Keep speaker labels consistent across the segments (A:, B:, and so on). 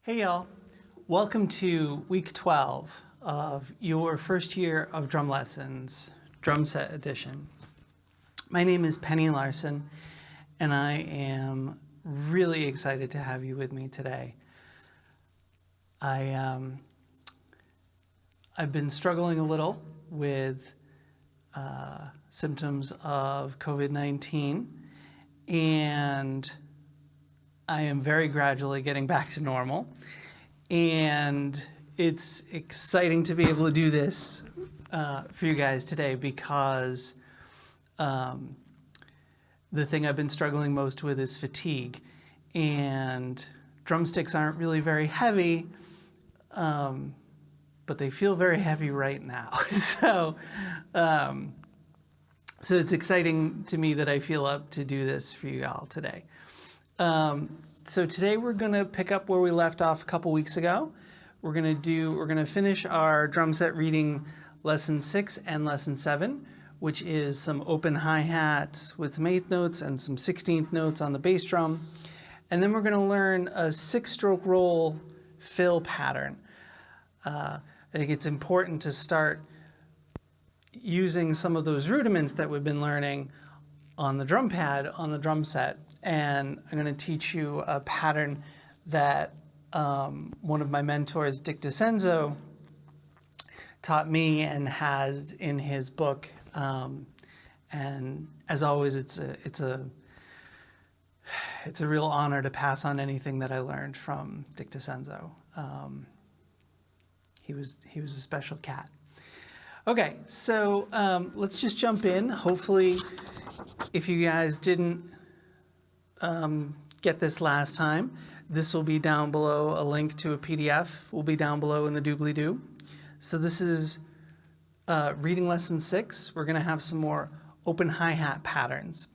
A: Hey y'all, welcome to week 12 of your first year of drum lessons, Drumset edition. My name is Penny Larson and I am really excited to have you with me today. I've been struggling a little with symptoms of COVID-19 and I am very gradually getting back to normal, and it's exciting to be able to do this for you guys today because the thing I've been struggling most with is fatigue, and drumsticks aren't really very heavy, but they feel very heavy right now. So it's exciting to me that I feel up to do this for you all today. So today we're going to pick up where we left off a couple weeks ago. We're going to finish our drum set reading lesson 6 and lesson 7, which is some open hi-hats with some 8th notes and some 16th notes on the bass drum. And then we're going to learn a 6-stroke roll fill pattern. I think it's important to start using some of those rudiments that we've been learning on the drum pad, on the drum set. And I'm going to teach you a pattern that one of my mentors, Dick DeCenzo, taught me and has in his book. And as always, it's a real honor to pass on anything that I learned from Dick DeCenzo. He was a special cat. Okay, so let's just jump in. Hopefully, if you guys didn't get this last time, this will be down below. A link to a PDF will be down below in the doobly-doo. So this is reading lesson 6. We're going to have some more open hi-hat patterns.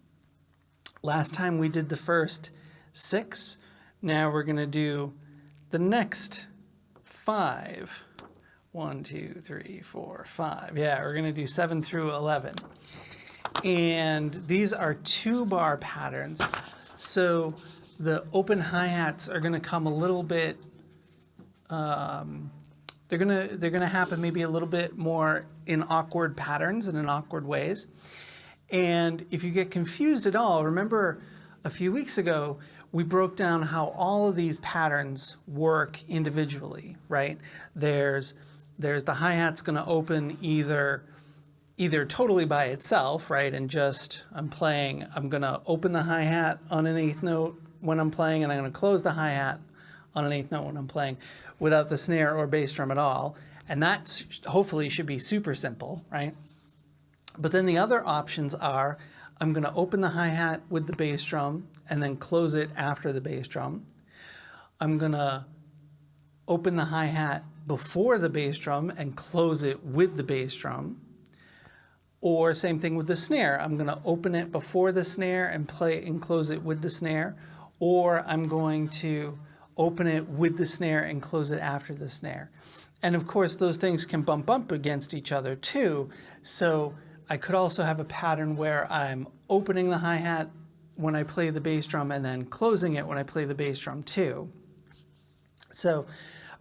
A: Last time we did the first 6. Now we're going to do the next 5. 1, 2, 3, 4, 5. Yeah, we're going to do 7 through 11. And these are 2-bar patterns. So the open hi-hats are going to come a little bit, they're going to happen maybe a little bit more in awkward patterns and in awkward ways. And if you get confused at all, remember a few weeks ago, we broke down how all of these patterns work individually, right? There's the hi-hat's going to open either totally by itself, right? And just I'm going to open the hi-hat on an 8th note when I'm playing, and I'm going to close the hi-hat on an 8th note when I'm playing without the snare or bass drum at all. And that hopefully should be super simple, right? But then the other options are I'm going to open the hi-hat with the bass drum and then close it after the bass drum. I'm going to open the hi-hat before the bass drum and close it with the bass drum. Or same thing with the snare. I'm going to open it before the snare and play and close it with the snare. Or I'm going to open it with the snare and close it after the snare. And of course, those things can bump up against each other too. So I could also have a pattern where I'm opening the hi-hat when I play the bass drum and then closing it when I play the bass drum too. So,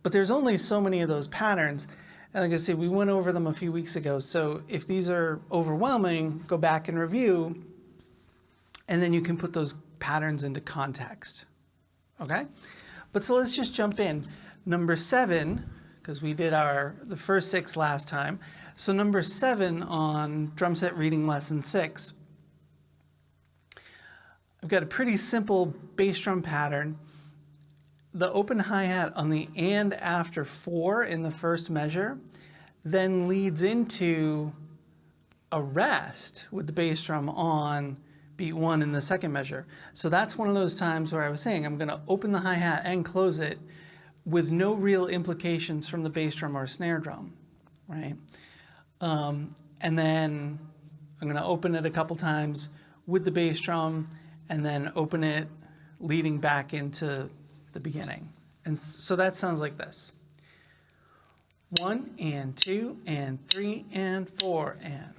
A: but there's only so many of those patterns. And like I said, we went over them a few weeks ago. So if these are overwhelming, go back and review, and then you can put those patterns into context. Okay? But so let's just jump in. Number 7, because we did the first 6 last time. So number 7 on drum set reading lesson 6, I've got a pretty simple bass drum pattern. The open hi-hat on the and after 4 in the first measure then leads into a rest with the bass drum on beat 1 in the second measure. So that's one of those times where I was saying I'm going to open the hi-hat and close it with no real implications from the bass drum or snare drum, right? And then I'm going to open it a couple times with the bass drum and then open it leading back into the beginning. And so that sounds like this. 1 and 2 and 3 and 4 and.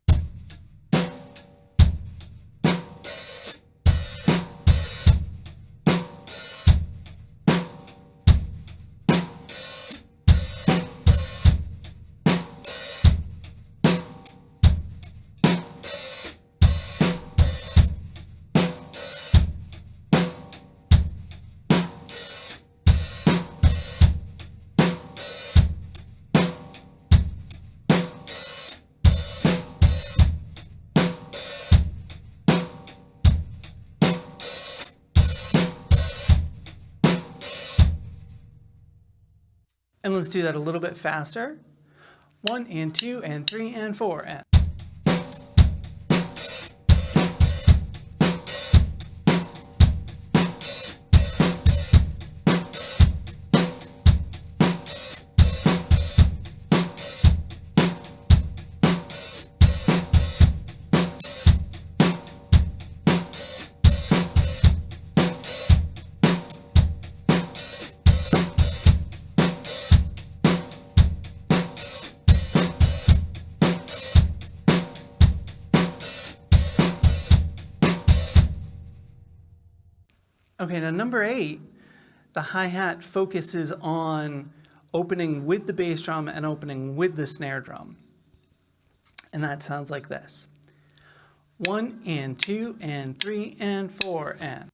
A: And let's do that a little bit faster. 1 and 2 and 3 and 4 and. Okay, now number 8, the hi-hat focuses on opening with the bass drum and opening with the snare drum. And that sounds like this. 1 and 2 and 3 and 4 and.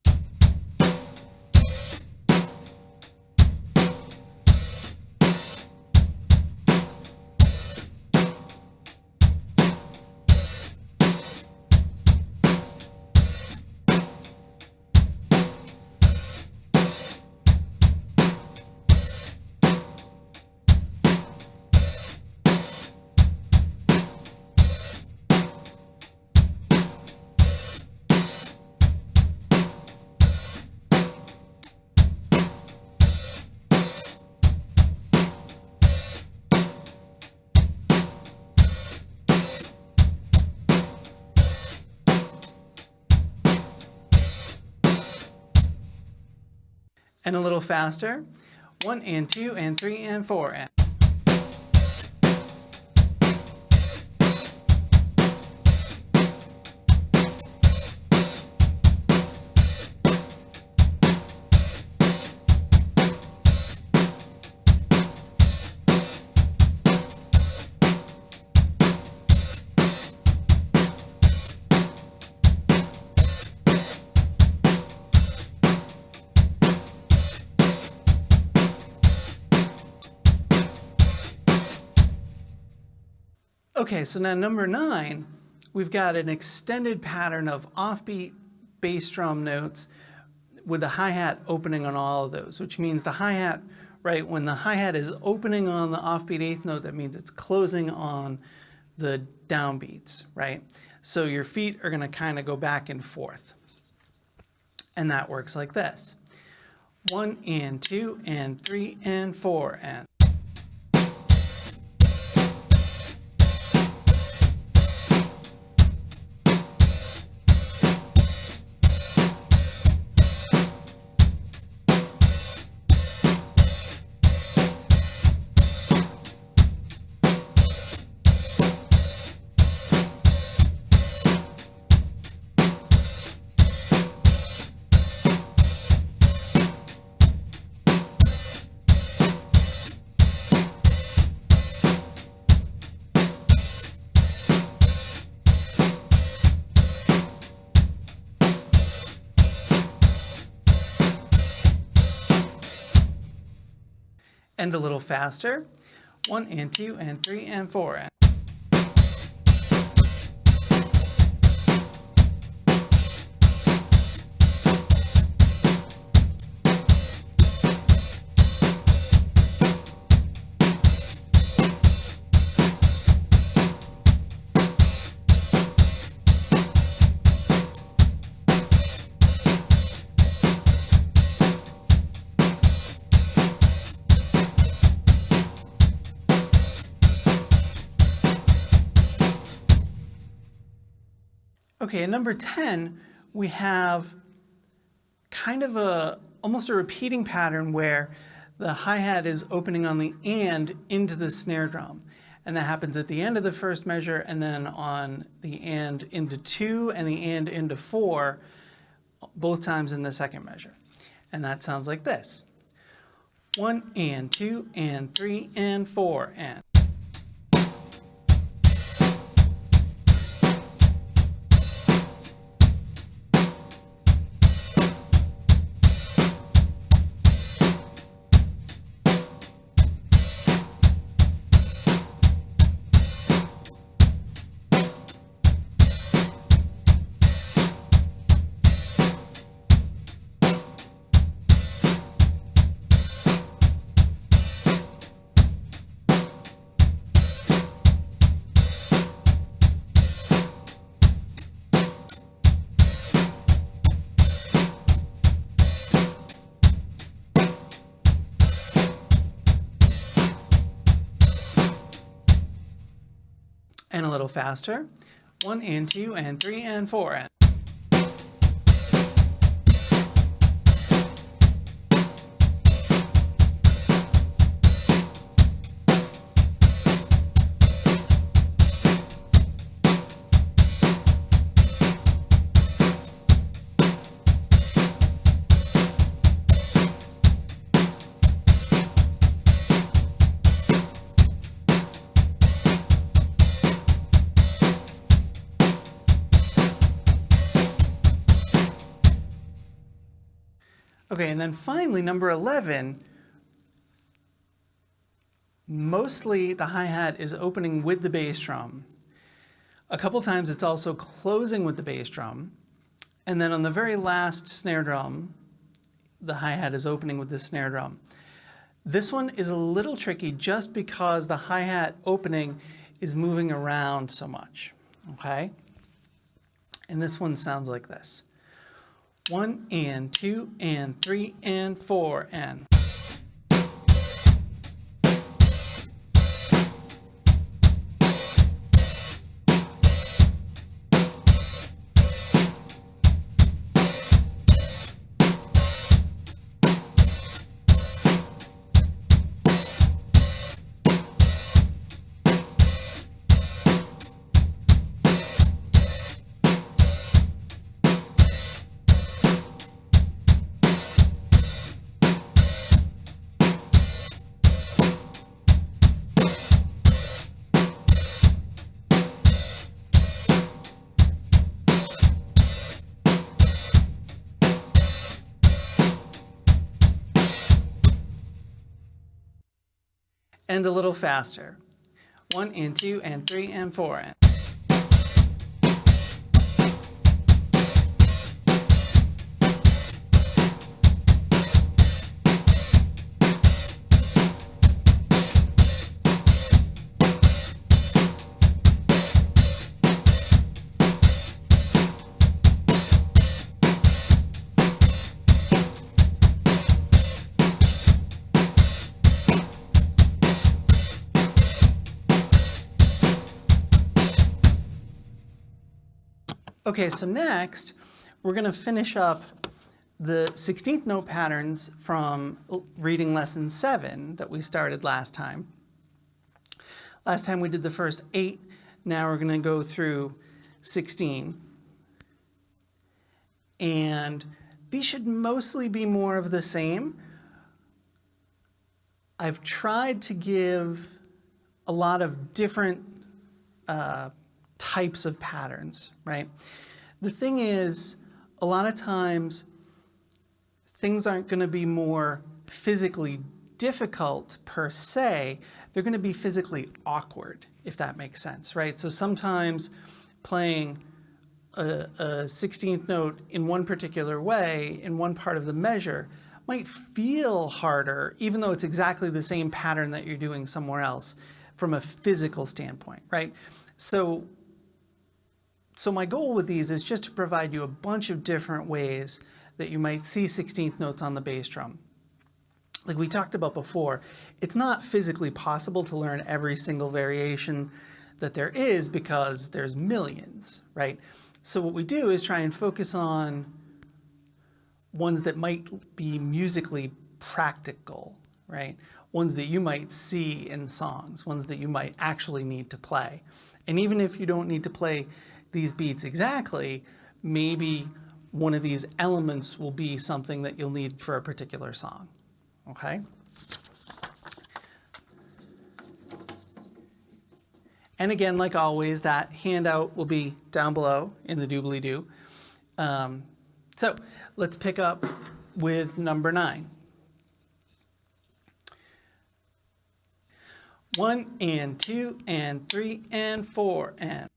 A: And a little faster. 1 and 2 and 3 and 4 and. Okay, so now number 9, we've got an extended pattern of offbeat bass drum notes with the hi-hat opening on all of those, which means the hi-hat, right, when the hi-hat is opening on the offbeat 8th note, that means it's closing on the downbeats, right? So your feet are gonna kind of go back and forth. And that works like this. 1 and 2 and 3 and 4 and. And a little faster. 1 and 2 and 3 and 4 and. Okay, at number 10, we have kind of almost a repeating pattern where the hi-hat is opening on the and into the snare drum. And that happens at the end of the first measure, and then on the and into 2 and the and into 4, both times in the second measure. And that sounds like this. 1 and 2 and 3 and 4 and. And a little faster. 1 and 2 and 3 and 4 and. Okay, and then finally, number 11, mostly the hi-hat is opening with the bass drum. A couple times it's also closing with the bass drum. And then on the very last snare drum, the hi-hat is opening with the snare drum. This one is a little tricky just because the hi-hat opening is moving around so much, okay? And this one sounds like this. 1 and 2 and 3 and 4 and. And a little faster. 1 and 2 and 3 and 4 and. Okay, so next we're going to finish up the 16th note patterns from reading lesson 7 that we started last time. Last time we did the first 8, now we're going to go through 16. And these should mostly be more of the same. I've tried to give a lot of different types of patterns, right? The thing is, a lot of times things aren't going to be more physically difficult per se, they're going to be physically awkward, if that makes sense, right? So sometimes playing a 16th note in one particular way, in one part of the measure, might feel harder, even though it's exactly the same pattern that you're doing somewhere else from a physical standpoint, right? So my goal with these is just to provide you a bunch of different ways that you might see 16th notes on the bass drum. Like we talked about before, it's not physically possible to learn every single variation that there is because there's millions, right? So what we do is try and focus on ones that might be musically practical, right? Ones that you might see in songs, ones that you might actually need to play. And even if you don't need to play these beats exactly, maybe one of these elements will be something that you'll need for a particular song, okay? And again, like always, that handout will be down below in the doobly-doo. So let's pick up with number 9. 1 and 2 and 3 and 4 and.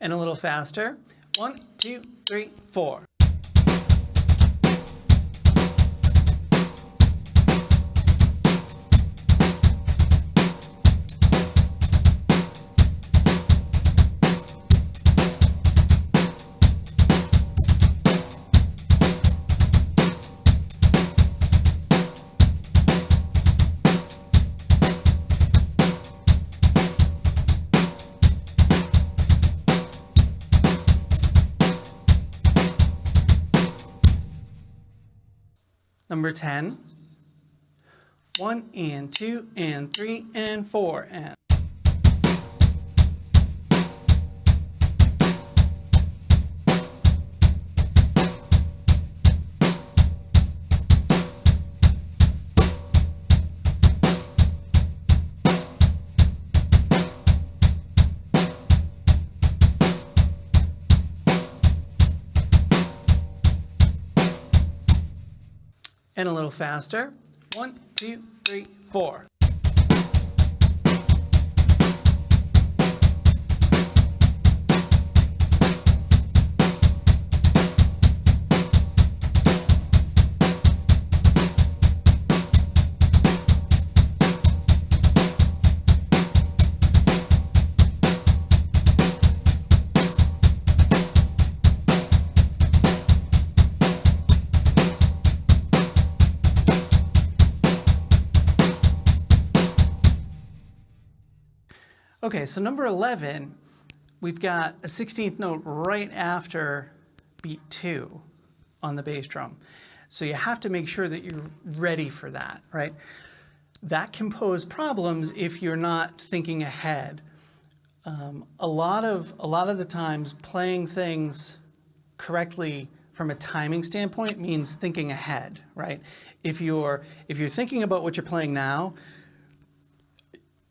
A: And a little faster. 1, 2, 3, 4. Number 10. 1 and 2 and 3 and 4 and. And a little faster. 1, 2, 3, 4. Okay, so number 11, we've got a 16th note right after beat 2 on the bass drum. So you have to make sure that you're ready for that, right? That can pose problems if you're not thinking ahead. A lot of the times playing things correctly from a timing standpoint means thinking ahead, right? If you're thinking about what you're playing now,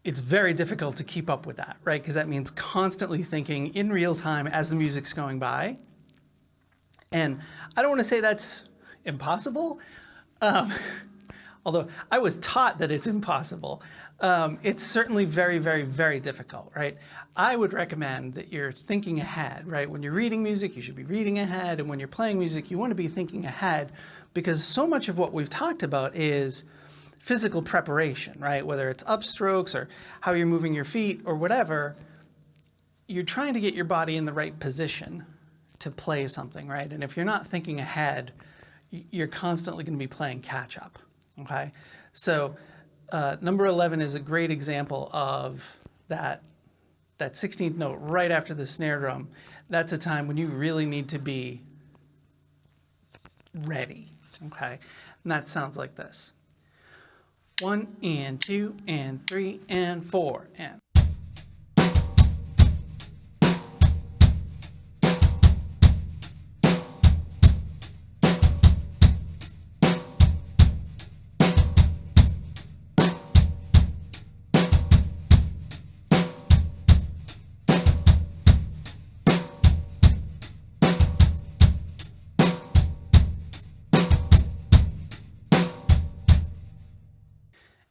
A: it's very difficult to keep up with that, right? Because that means constantly thinking in real time as the music's going by. And I don't want to say that's impossible, although I was taught that it's impossible. It's certainly very, very, very difficult, right? I would recommend that you're thinking ahead, right? When you're reading music, you should be reading ahead. And when you're playing music, you want to be thinking ahead, because so much of what we've talked about is physical preparation, right? Whether it's upstrokes or how you're moving your feet or whatever, you're trying to get your body in the right position to play something, right? And if you're not thinking ahead, you're constantly going to be playing catch up, okay? So number 11 is a great example of that 16th note right after the snare drum. That's a time when you really need to be ready, okay? And that sounds like this. 1 and 2 and 3 and 4 and.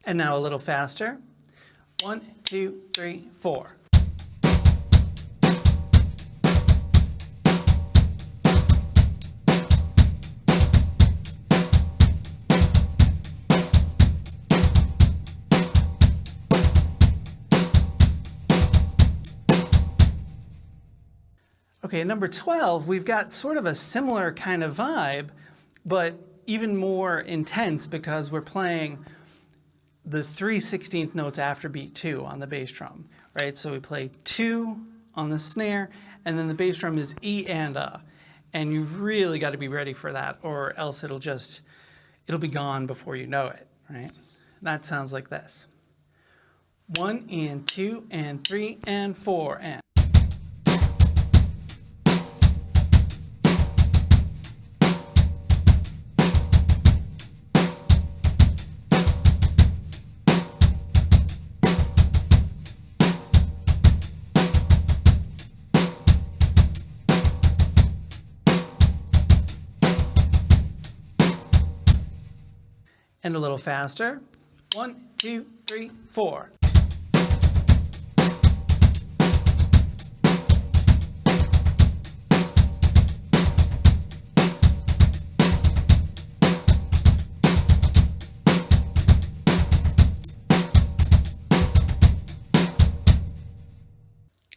A: And now a little faster. 1, 2, 3, 4. Okay, number 12, we've got sort of a similar kind of vibe, but even more intense because we're playing the 3 16th notes after beat 2 on the bass drum, right? So we play 2 on the snare, and then the bass drum is E and A. And you've really got to be ready for that, or else it'll be gone before you know it, right? That sounds like this. 1 and 2 and 3 and 4 and. And a little faster. 1, 2, 3, 4.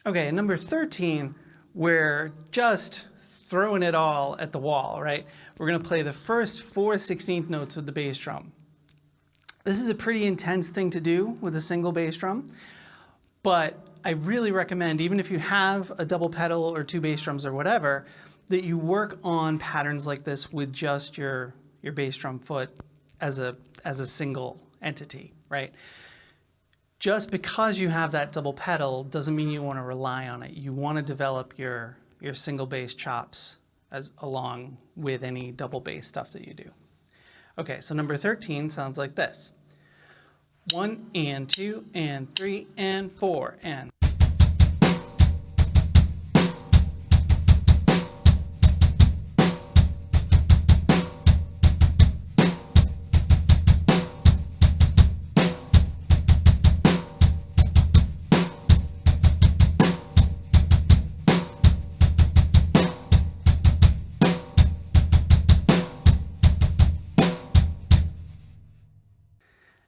A: Okay, and number 13, we're just throwing it all at the wall, right? We're gonna play the first 4 16th notes with the bass drum. This is a pretty intense thing to do with a single bass drum, but I really recommend, even if you have a double pedal or 2 bass drums or whatever, that you work on patterns like this with just your bass drum foot as a single entity, right? Just because you have that double pedal doesn't mean you want to rely on it. You want to develop your single bass chops along with any double bass stuff that you do. Okay, so number 13 sounds like this. 1 and 2 and 3 and 4 and.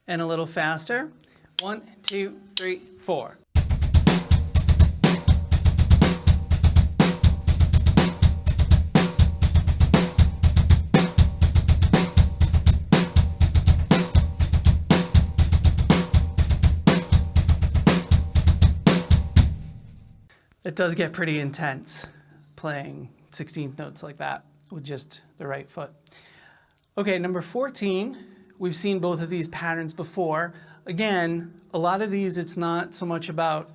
A: And a little faster. 1, 2, 3, 4. It does get pretty intense playing 16th notes like that with just the right foot. Okay, number 14. We've seen both of these patterns before. Again, a lot of these, it's not so much about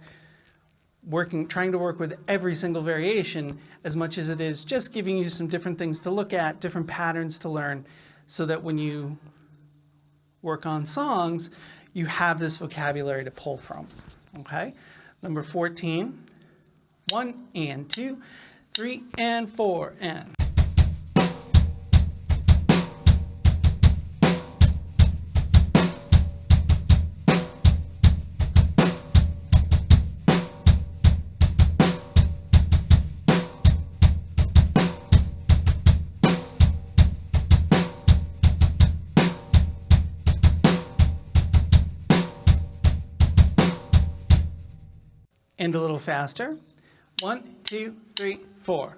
A: trying to work with every single variation as much as it is just giving you some different things to look at, different patterns to learn, so that when you work on songs, you have this vocabulary to pull from, okay? Number 14, 1 and 2, 3 and 4 and. And a little faster. 1, 2, 3, 4.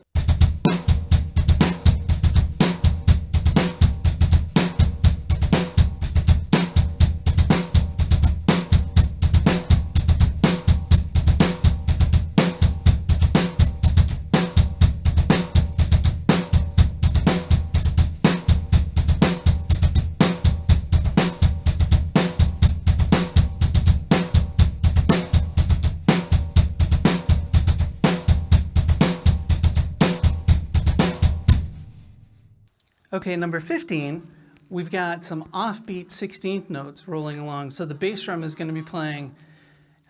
A: Okay, number 15, we've got some offbeat 16th notes rolling along. So the bass drum is going to be playing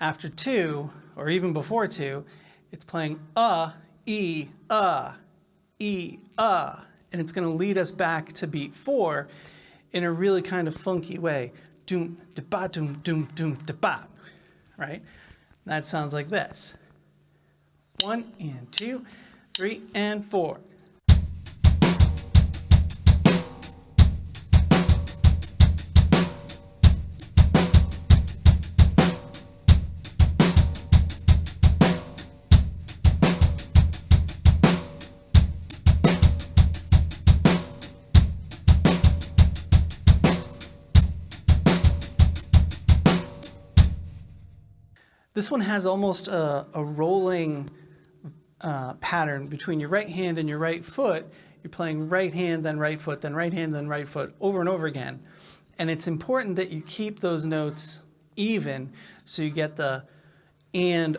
A: after 2, or even before 2. It's playing E, E, and it's going to lead us back to beat 4 in a really kind of funky way. Doom, da ba, doom, doom, doom, da ba, right? That sounds like this. 1 and 2, 3 and 4. This one has almost a rolling pattern between your right hand and your right foot. You're playing right hand, then right foot, then right hand, then right foot, over and over again. And it's important that you keep those notes even so you get the and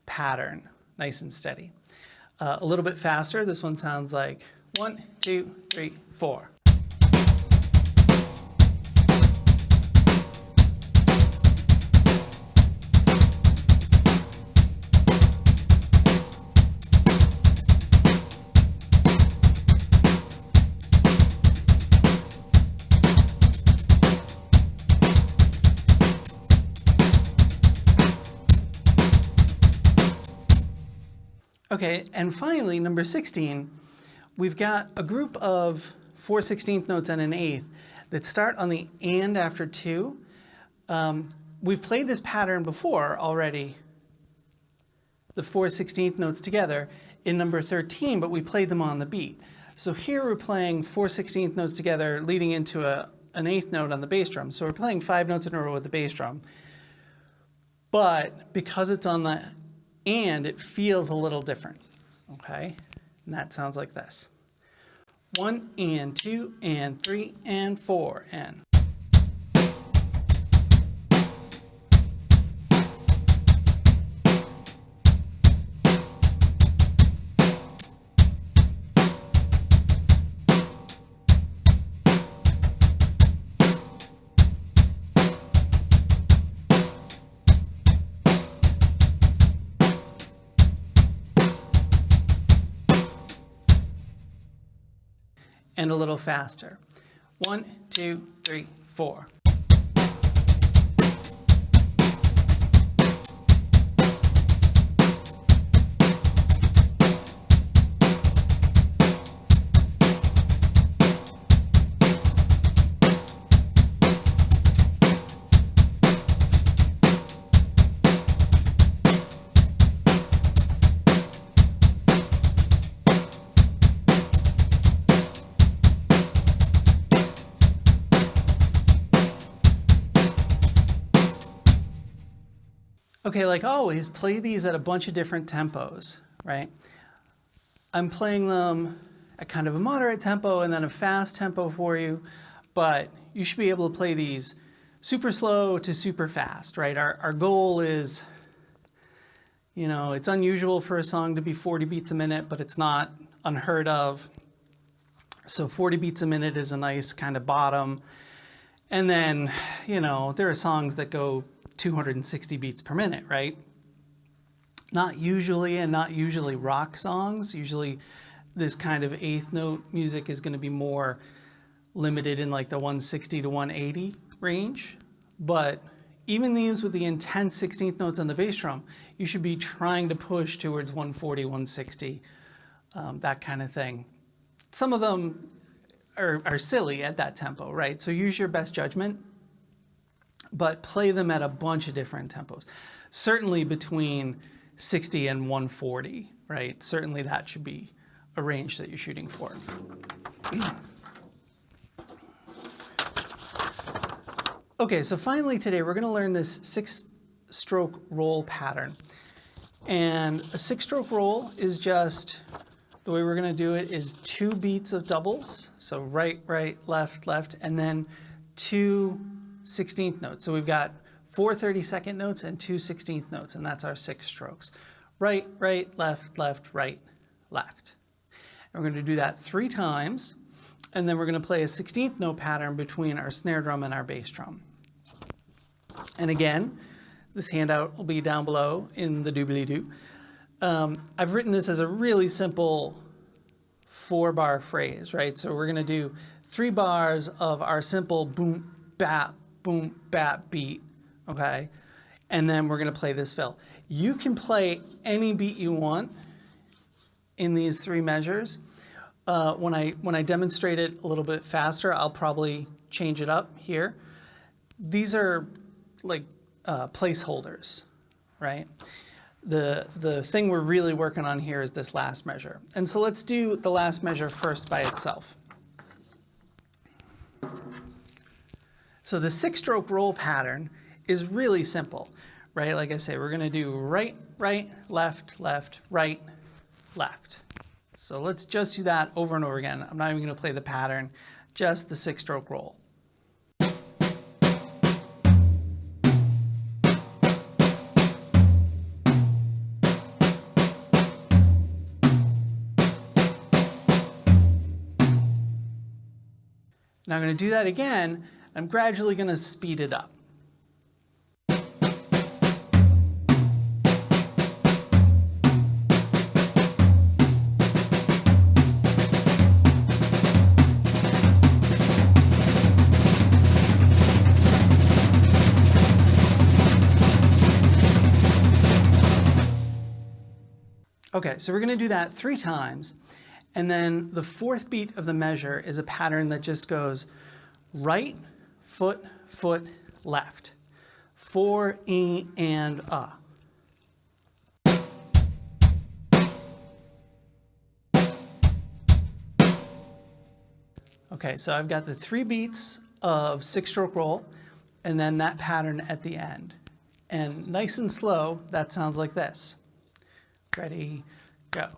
A: pattern nice and steady. A little bit faster, this one sounds like 1, 2, 3, 4. Okay, and finally, number 16, we've got a group of 4 16th notes and an eighth that start on the and after 2. we've played this pattern before already, the 4/16 notes together in number 13, but we played them on the beat. So here we're playing 4/16 notes together leading into an eighth note on the bass drum. So we're playing 5 notes in a row with the bass drum. But because it's on the and, it feels a little different, okay? And that sounds like this. 1 and 2 and 3 and 4 and. And a little faster. 1, 2, 3, 4. Okay, like always, play these at a bunch of different tempos, right? I'm playing them at kind of a moderate tempo and then a fast tempo for you, but you should be able to play these super slow to super fast, right? Our goal is, you know, it's unusual for a song to be 40 beats a minute, but it's not unheard of. So 40 beats a minute is a nice kind of bottom. And then, you know, there are songs that go 260 beats per minute, right? Not usually, and not usually rock songs. Usually this kind of eighth note music is going to be more limited in like the 160 to 180 range. But even these with the intense 16th notes on the bass drum, you should be trying to push towards 140, 160, that kind of thing. Some of them are silly at that tempo, right? So use your best judgment, but play them at a bunch of different tempos. Certainly between 60 and 140, right? Certainly that should be a range that you're shooting for. Okay, so finally today we're going to learn this 6-stroke roll pattern. And a 6-stroke roll is just, the way we're going to do it is 2 beats of doubles. So right, right, left, left, and then 2 16th notes. So we've got 4 32nd notes and 2 16th notes, and that's our 6 strokes. Right, right, left, left, right, left. And we're going to do that 3 times, and then we're going to play a 16th note pattern between our snare drum and our bass drum. And again, this handout will be down below in the doobly-doo. I've written this as a really simple 4-bar phrase, right? So we're going to do 3 bars of our simple boom, bap beat, okay? And then we're going to play this fill. You can play any beat you want in these 3 measures. When I demonstrate it a little bit faster, I'll probably change it up here. These are like placeholders, right? The thing we're really working on here is this last measure. And so let's do the last measure first by itself. So the 6-stroke roll pattern is really simple, right? Like I say, we're going to do right, right, left, left, right, left. So let's just do that over and over again. I'm not even going to play the pattern, just the 6-stroke roll. Now I'm going to do that again. I'm gradually going to speed it up. Okay, so we're going to do that 3 times. And then the 4th beat of the measure is a pattern that just goes right, foot, foot, left. 4, E, and A. Okay, so I've got the 3 beats of 6-stroke roll, and then that pattern at the end. And nice and slow, that sounds like this. Ready, go.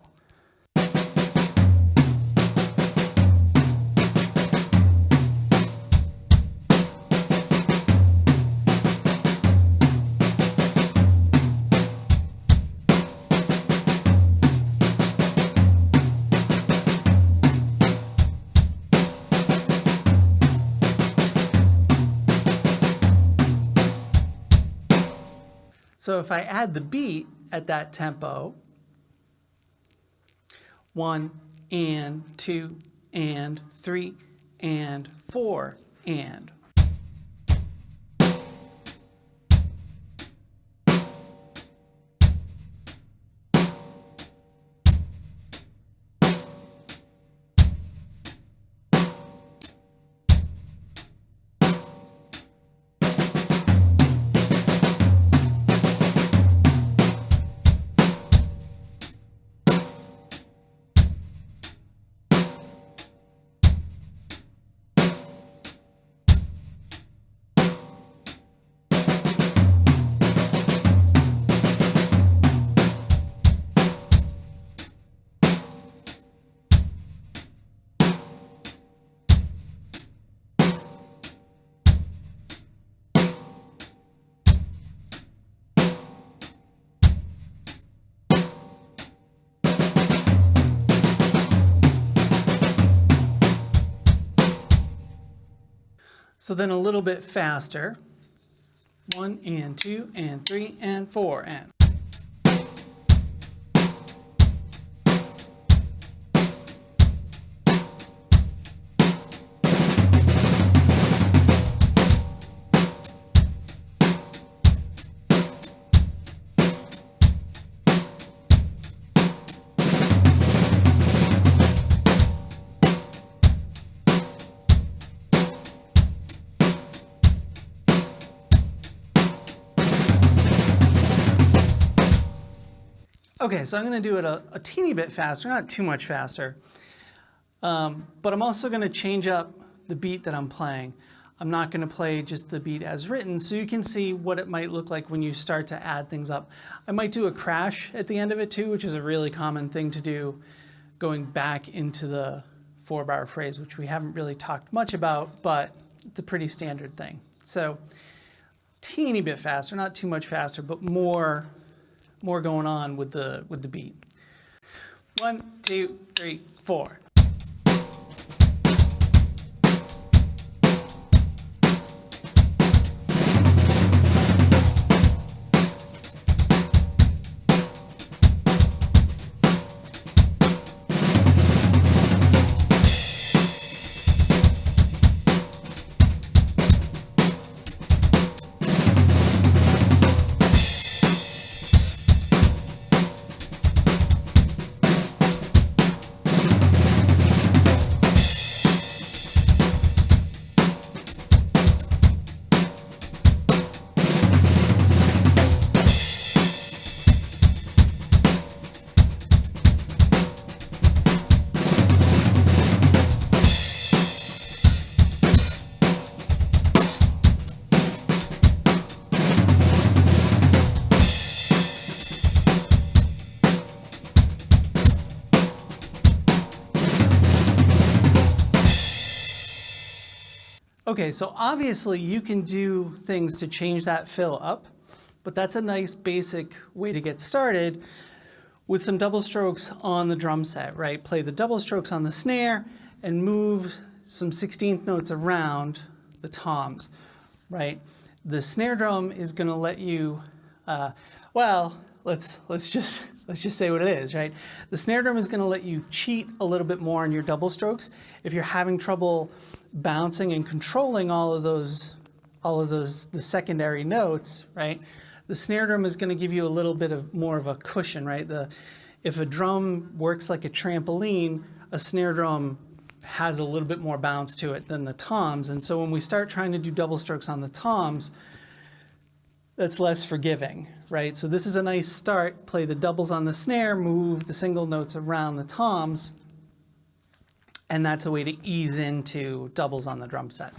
A: So if I add the beat at that tempo, 1 and 2 and 3 and 4 and. So then a little bit faster. 1 and 2 and 3 and 4 and. Okay, so I'm going to do it a teeny bit faster, not too much faster, but I'm also going to change up the beat that I'm playing. I'm not going to play just the beat as written, so you can see what it might look like when you start to add things up. I might do a crash at the end of it too, which is a really common thing to do, going back into the 4-bar phrase, which we haven't really talked much about, but it's a pretty standard thing. So teeny bit faster, not too much faster, but more going on with the beat. 1, 2, 3, 4. Okay, so obviously you can do things to change that fill up, but that's a nice basic way to get started with some double strokes on the drum set, right? Play the double strokes on the snare and move some 16th notes around the toms, right? The snare drum is going to let you, well, let's just say what it is, right? The snare drum is going to let you cheat a little bit more on your double strokes. If you're having trouble bouncing and controlling all of those, the secondary notes, right? The snare drum is going to give you a little bit of more of a cushion, right? If a drum works like a trampoline, a snare drum has a little bit more bounce to it than the toms. And so when we start trying to do double strokes on the toms, that's less forgiving, right? So this is a nice start. Play the doubles on the snare, move the single notes around the toms, and that's a way to ease into doubles on the drum set.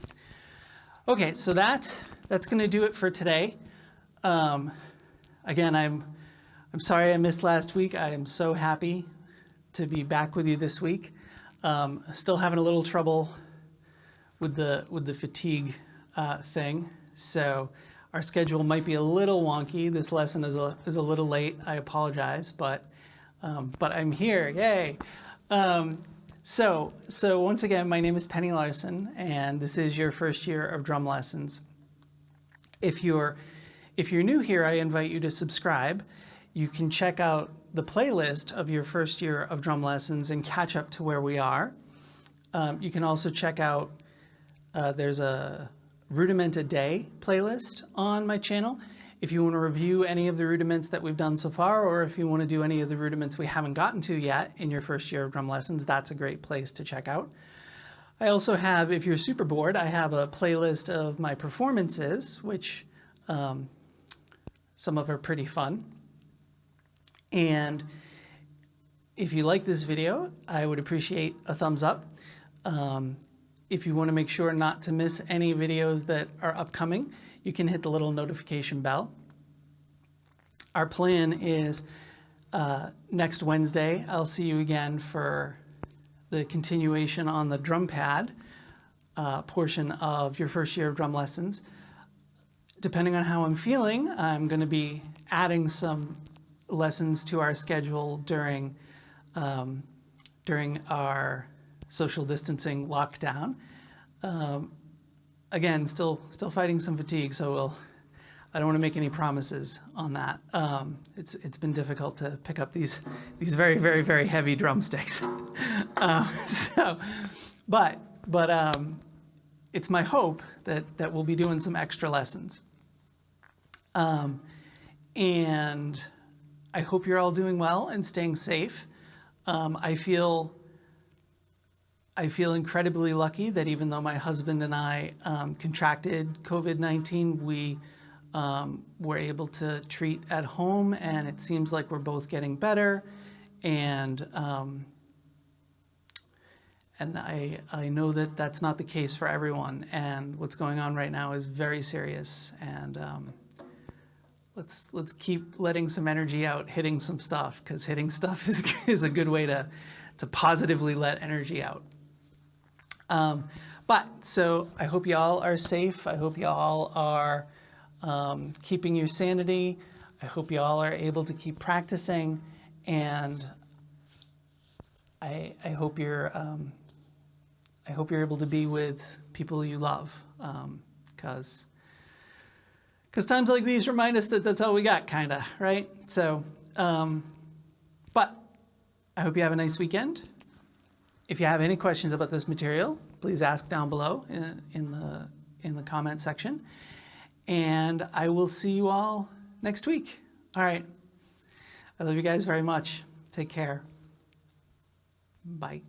A: Okay, so that's going to do it for today. Again, I'm sorry I missed last week. I am so happy to be back with you this week. Still having a little trouble with the fatigue thing, so our schedule might be a little wonky. This lesson is a little late. I apologize, but I'm here. Yay! So once again, my name is Penny Larson, and this is your first year of drum lessons. If you're new here, I invite you to subscribe. You can check out the playlist of your first year of drum lessons and catch up to where we are. You can also check out, there's a Rudiment a Day playlist on my channel. If you want to review any of the rudiments that we've done so far, or if you want to do any of the rudiments we haven't gotten to yet in your first year of drum lessons, that's a great place to check out. I also have, if you're super bored, I have a playlist of my performances, which some of are pretty fun. And if you like this video, I would appreciate a thumbs up. If you want to make sure not to miss any videos that are upcoming, you can hit the little notification bell. Our plan is next Wednesday, I'll see you again for the continuation on the drum pad portion of your first year of drum lessons. Depending on how I'm feeling, I'm going to be adding some lessons to our schedule during our social distancing lockdown. Again, still fighting some fatigue, so I don't want to make any promises on that. It's been difficult to pick up these very, very, very heavy drumsticks. But it's my hope that we'll be doing some extra lessons. And I hope you're all doing well and staying safe. I feel incredibly lucky that even though my husband and I contracted COVID-19, we were able to treat at home, and it seems like we're both getting better. And I know that that's not the case for everyone, and what's going on right now is very serious. And let's keep letting some energy out, hitting some stuff, because hitting stuff is a good way to positively let energy out. So I hope y'all are safe. I hope y'all are keeping your sanity. I hope y'all are able to keep practicing, and I hope you're able to be with people you love, because times like these remind us that that's all we got, kind of, right? So, but I hope you have a nice weekend. If you have any questions about this material, please ask down below in the comment section. And I will see you all next week. All right. I love you guys very much. Take care. Bye.